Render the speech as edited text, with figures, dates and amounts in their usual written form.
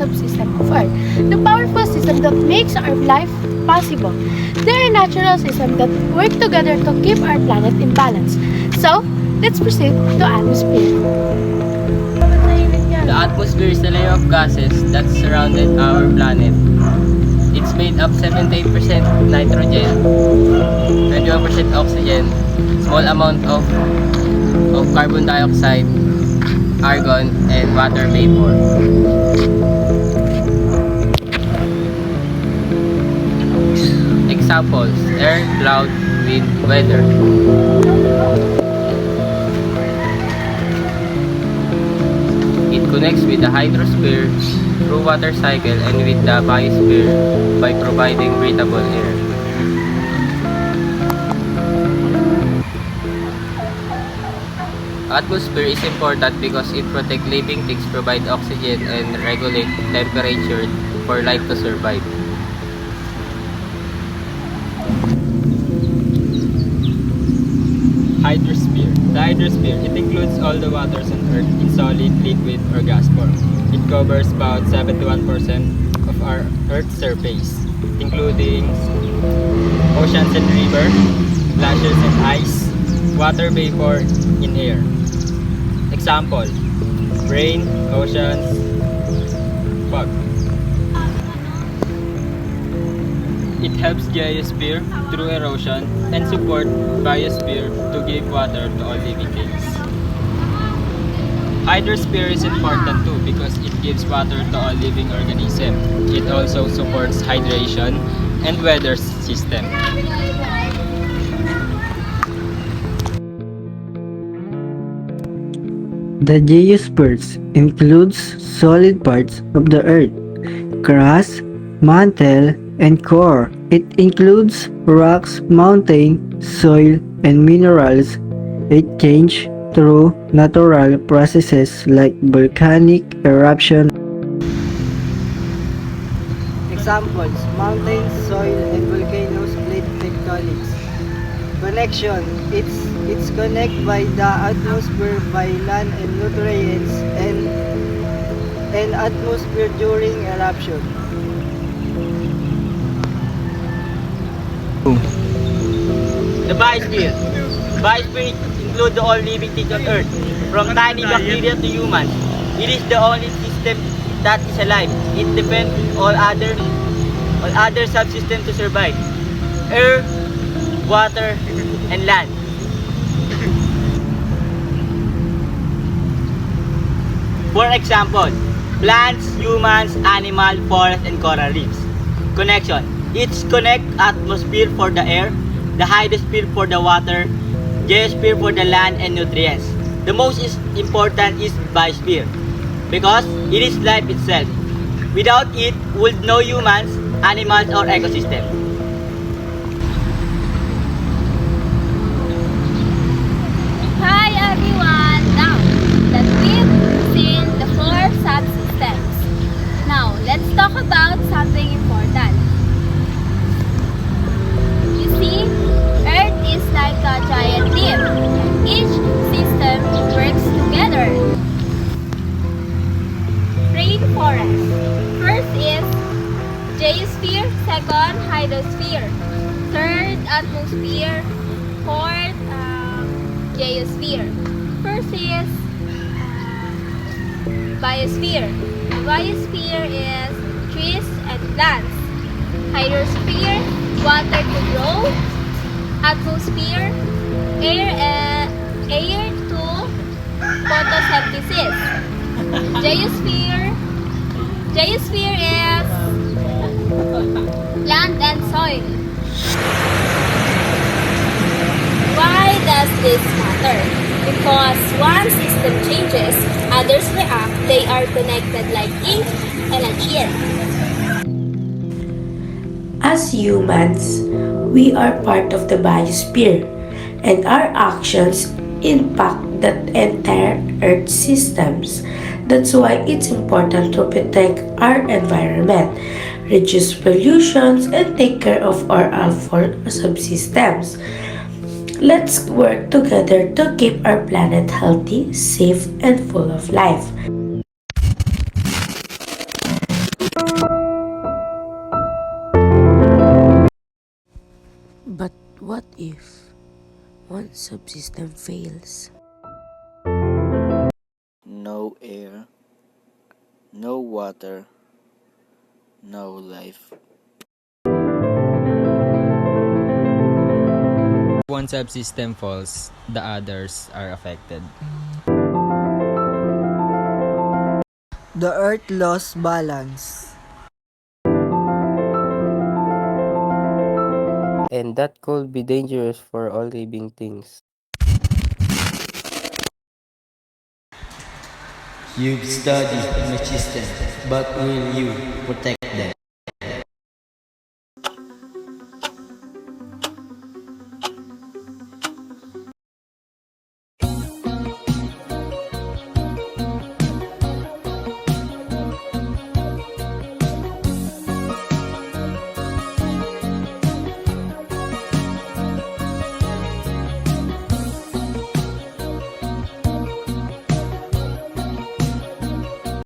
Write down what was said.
subsystem of Earth, the powerful system that makes our life possible. They are natural systems that work together to keep our planet in balance. So, let's proceed to atmosphere. The atmosphere is the layer of gases that surrounded our planet. It's made up 78% nitrogen, 21% oxygen, small amount of carbon dioxide, argon, and water vapor. Examples: air, cloud, wind, weather. It connects with the hydrosphere through water cycle and with the biosphere by providing breathable air. Atmosphere is important because it protects living things, provide oxygen, and regulate temperature for life to survive. Hydrosphere. The hydrosphere, it includes all the waters on Earth in solid, liquid, or gas form. It covers about 71% of our Earth's surface, including oceans and rivers, glaciers and ice, water vapor in air. Example: rain, oceans, fog. It helps geosphere through erosion and support biosphere to give water to all living things. Hydrosphere is important too because it gives water to all living organisms. It also supports hydration and weather system. The geospheres includes solid parts of the Earth, crust, mantle, and core. It includes rocks, mountain, soil, and minerals. It changes through natural processes like volcanic eruption. Examples: mountains, soil, and volcanoes, plate tectonics. Connection: it's connected by the atmosphere by land and nutrients and atmosphere during eruption. The biosphere. Biosphere includes all living things on Earth, from tiny bacteria to humans. It is the only system that is alive. It depends on other subsystems to survive: air, water, and land. For example, plants, humans, animals, forests, and coral reefs. Connection: it's connect atmosphere for the air, the hydrosphere for the water, geosphere for the land and nutrients. The most important is biosphere because it is life itself. Without it, would no humans, animals, or ecosystem. Hi everyone! Now that we've seen the 4 subsystems, now let's talk about something important. You see, Earth is like a giant team. Each system works together. Rainforest. First is geosphere, second hydrosphere, third atmosphere, fourth geosphere. First is biosphere. The biosphere is trees and plants. Hydrosphere, water to grow. Atmosphere, air to photosynthesis. Geosphere is land and soil. Why does this matter? Because one system changes, others react. They are connected like ink and a chain. As humans, we are part of the biosphere, and our actions impact the entire Earth systems. That's why it's important to protect our environment, reduce pollutions, and take care of our four subsystems. Let's work together to keep our planet healthy, safe, and full of life. if one subsystem fails? No air, no water, no life. If one subsystem falls, the others are affected. The Earth lost balance. And that could be dangerous for all living things. You've studied my system, but will you protect